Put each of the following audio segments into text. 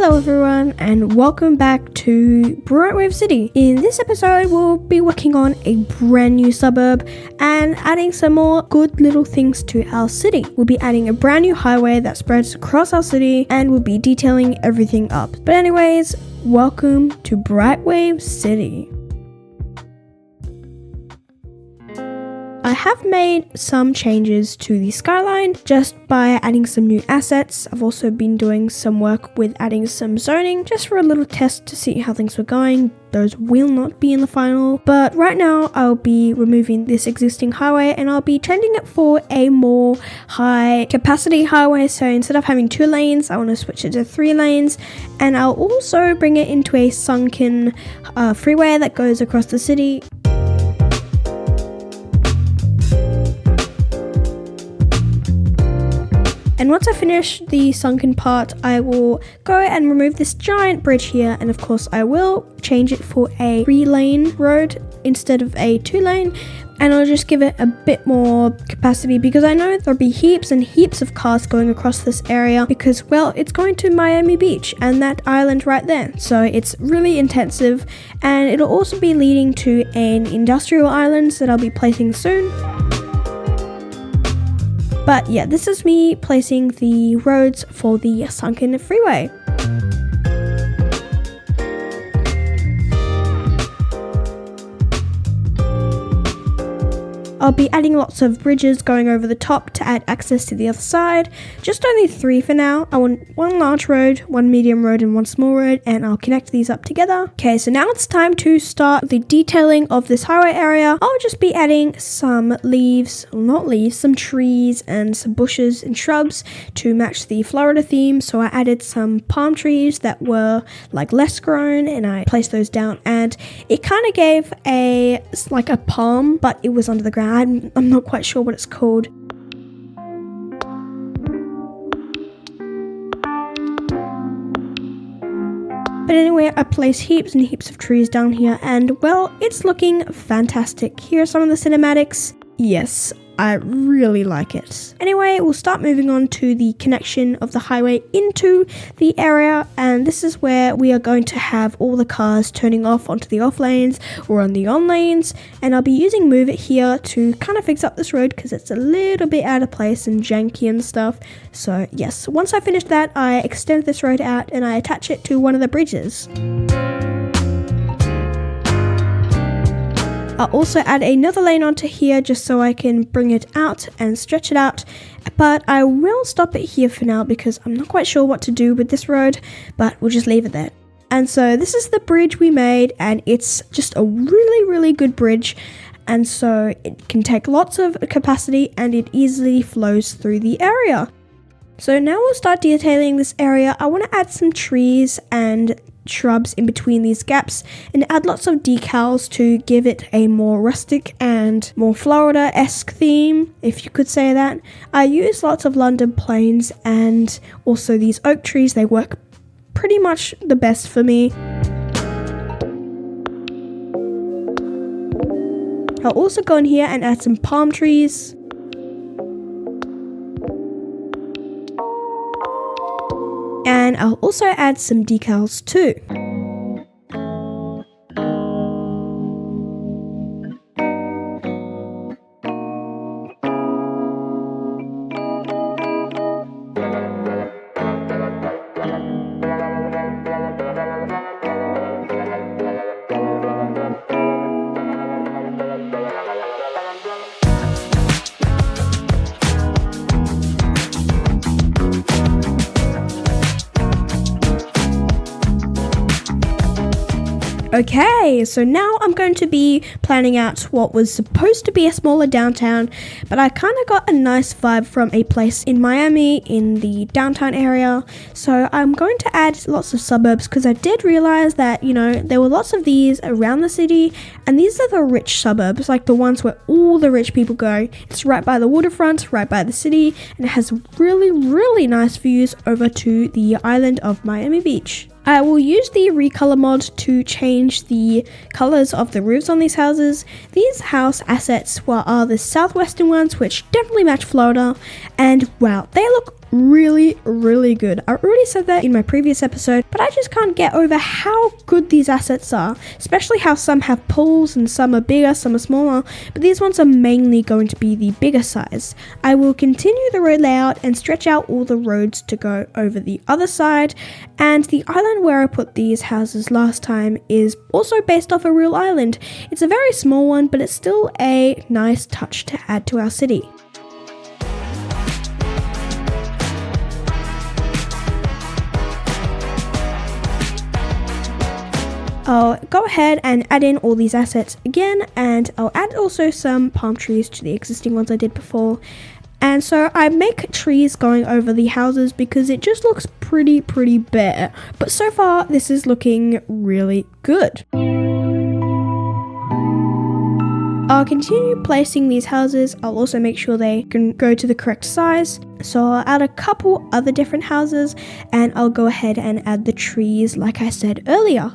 Hello everyone and welcome back to Brightwave City. In this episode we'll be working on a brand new suburb and adding some more good little things to our city. We'll be adding a brand new highway that spreads across our city and we'll be detailing everything up. But anyways, welcome to Brightwave City. I have made some changes to the skyline just by adding some new assets. I've also been doing some work with adding some zoning just for a little test to see how things were going. Those will not be in the final, but right now I'll be removing this existing highway and I'll be changing it for a more high capacity highway. So instead of having 2 lanes, I want to switch it to 3 lanes, and I'll also bring it into a sunken freeway that goes across the city. And once I finish the sunken part, I will go and remove this giant bridge here, and of course I will change it for a 3-lane road instead of a 2-lane, and I'll just give it a bit more capacity because I know there'll be heaps and heaps of cars going across this area because, well, it's going to Miami Beach and that island right there. So it's really intensive, and it'll also be leading to an industrial island that I'll be placing soon. But yeah, this is me placing the roads for the sunken freeway. I'll be adding lots of bridges going over the top to add access to the other side. Just only 3 for now. I want 1 large road, 1 medium road and 1 small road, and I'll connect these up together. Okay, so now it's time to start the detailing of this highway area. I'll just be adding some some trees and some bushes and shrubs to match the Florida theme. So I added some palm trees that were like less grown and I placed those down, and it kind of gave a palm, but it was under the ground. I'm not quite sure what it's called. But anyway, I placed heaps and heaps of trees down here, and well, it's looking fantastic. Here are some of the cinematics. Yes, I really like it. Anyway, we'll start moving on to the connection of the highway into the area, and this is where we are going to have all the cars turning off onto the off lanes or on the on lanes, and I'll be using Move It here to kind of fix up this road because it's a little bit out of place and janky and stuff. So yes, once I finish that, I extend this road out and I attach it to one of the bridges. I'll also add another lane onto here just so I can bring it out and stretch it out, but I will stop it here for now because I'm not quite sure what to do with this road, but we'll just leave it there. And so this is the bridge we made, and it's just a really good bridge, and so it can take lots of capacity and it easily flows through the area. So now we'll start detailing this area. I want to add some trees and shrubs in between these gaps and add lots of decals to give it a more rustic and more Florida-esque theme, if you could say that. I use lots of London planes and also these oak trees. They work pretty much the best for me. I'll also go in here and add some palm trees. And I'll also add some decals too. Okay, so now I'm going to be planning out what was supposed to be a smaller downtown, but I kind of got a nice vibe from a place in Miami in the downtown area. So I'm going to add lots of suburbs because I did realize that, there were lots of these around the city, and these are the rich suburbs, like the ones where all the rich people go. It's right by the waterfront, right by the city, and it has really nice views over to the island of Miami Beach. I will use the recolor mod to change the colors of the roofs on these houses. These house assets are the southwestern ones, which definitely match Florida, and wow, they look really, really good. I already said that in my previous episode, but I just can't get over how good these assets are, especially how some have pools and some are bigger, some are smaller, but these ones are mainly going to be the bigger size. I will continue the road layout and stretch out all the roads to go over the other side, and the island where I put these houses last time is also based off a real island. It's a very small one, but it's still a nice touch to add to our city. I'll go ahead and add in all these assets again, and I'll add also some palm trees to the existing ones I did before. And so I make trees going over the houses because it just looks pretty bare. But so far, this is looking really good. I'll continue placing these houses. I'll also make sure they can go to the correct size. So I'll add a couple other different houses, and I'll go ahead and add the trees like I said earlier.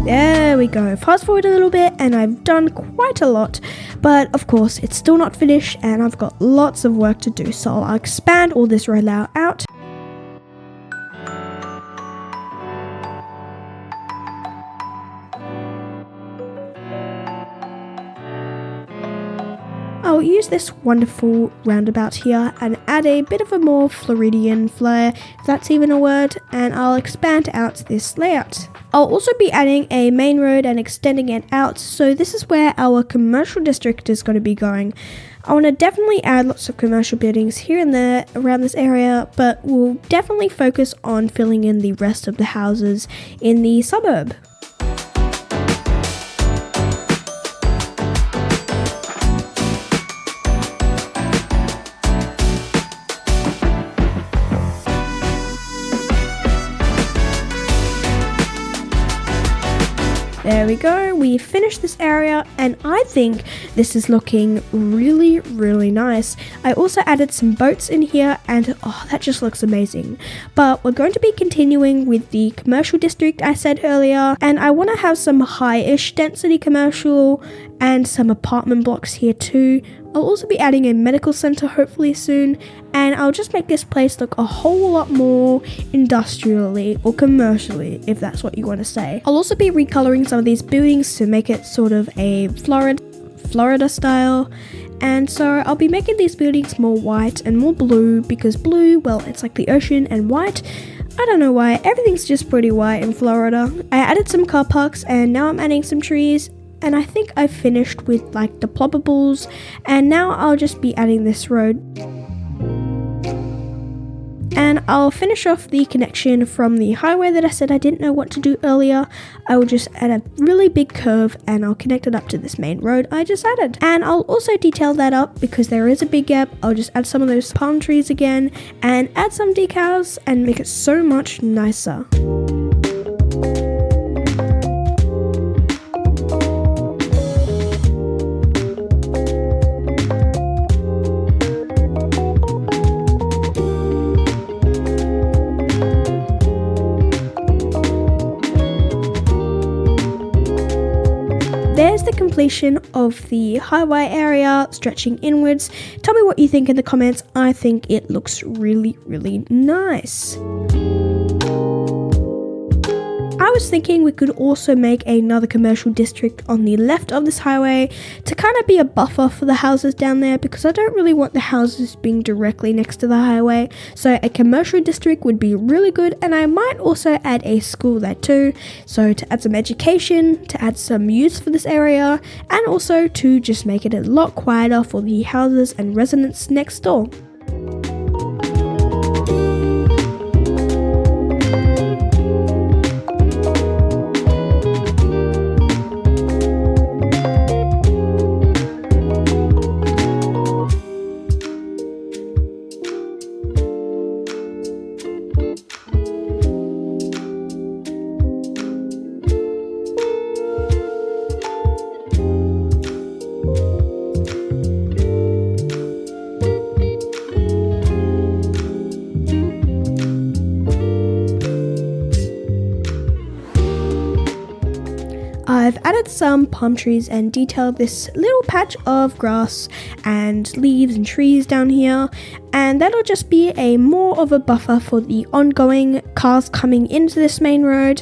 There we go. Fast forward a little bit and I've done quite a lot, but of course it's still not finished and I've got lots of work to do, so I'll expand all this road layout out. I'll use this wonderful roundabout here and add a bit of a more Floridian flair, if that's even a word, and I'll expand out this layout. I'll also be adding a main road and extending it out, so this is where our commercial district is going to be going. I want to definitely add lots of commercial buildings here and there around this area, but we'll definitely focus on filling in the rest of the houses in the suburb. There we go, we finished this area and I think this is looking really nice. I also added some boats in here and oh, that just looks amazing. But we're going to be continuing with the commercial district I said earlier, and I want to have some high-ish density commercial and some apartment blocks here too. I'll also be adding a medical center hopefully soon, and I'll just make this place look a whole lot more industrially or commercially, if that's what you want to say. I'll also be recoloring some of these buildings to make it sort of a Florida style, and so I'll be making these buildings more white and more blue, because blue, well, it's like the ocean, and white, I don't know why, everything's just pretty white in Florida. I added some car parks and now I'm adding some trees. And I think I've finished with like the ploppables, and now I'll just be adding this road. And I'll finish off the connection from the highway that I said I didn't know what to do earlier. I will just add a really big curve and I'll connect it up to this main road I just added. And I'll also detail that up because there is a big gap. I'll just add some of those palm trees again and add some decals and make it so much nicer. There's the completion of the highway area stretching inwards. Tell me what you think in the comments. I think it looks really nice. I was thinking we could also make another commercial district on the left of this highway to kind of be a buffer for the houses down there, because I don't really want the houses being directly next to the highway. So a commercial district would be really good, and I might also add a school there too. So to add some education, to add some use for this area, and also to just make it a lot quieter for the houses and residents next door. I've added some palm trees and detailed this little patch of grass and leaves and trees down here, and that'll just be a more of a buffer for the ongoing cars coming into this main road.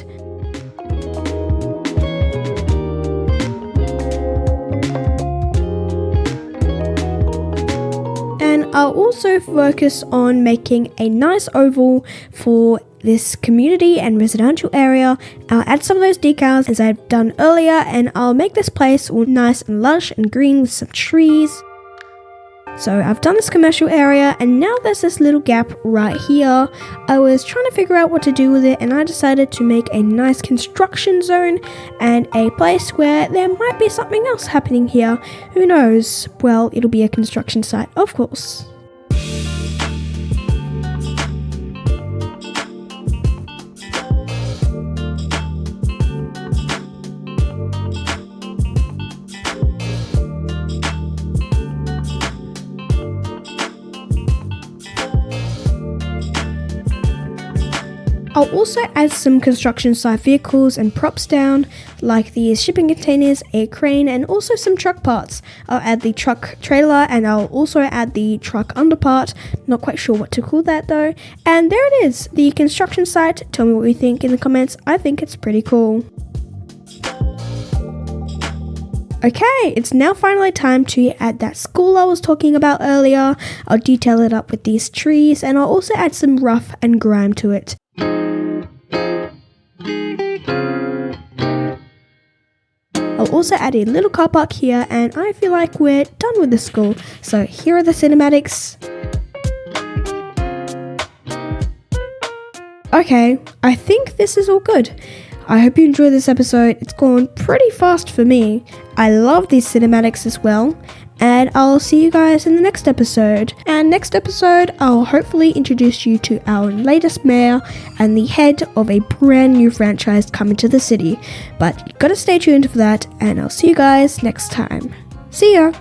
And I'll also focus on making a nice oval for this community and residential area. I'll add some of those decals as I've done earlier, and I'll make this place all nice and lush and green with some trees. So I've done this commercial area, and now there's this little gap right here. I was trying to figure out what to do with it, and I decided to make a nice construction zone and a place where there might be something else happening here. Who knows? Well, it'll be a construction site, of course. I'll also add some construction site vehicles and props down, like these shipping containers, a crane, and also some truck parts. I'll add the truck trailer, and I'll also add the truck underpart. Not quite sure what to call that though. And there it is, the construction site. Tell me what you think in the comments. I think it's pretty cool. Okay, it's now finally time to add that school I was talking about earlier. I'll detail it up with these trees, and I'll also add some rough and grime to it. I'll also add a little car park here, and I feel like we're done with the school. So here are the cinematics. Okay, I think this is all good. I hope you enjoyed this episode. It's gone pretty fast for me. I love these cinematics as well. And I'll see you guys in the next episode. And next episode, I'll hopefully introduce you to our latest mayor and the head of a brand new franchise coming to the city. But you gotta stay tuned for that, and I'll see you guys next time. See ya!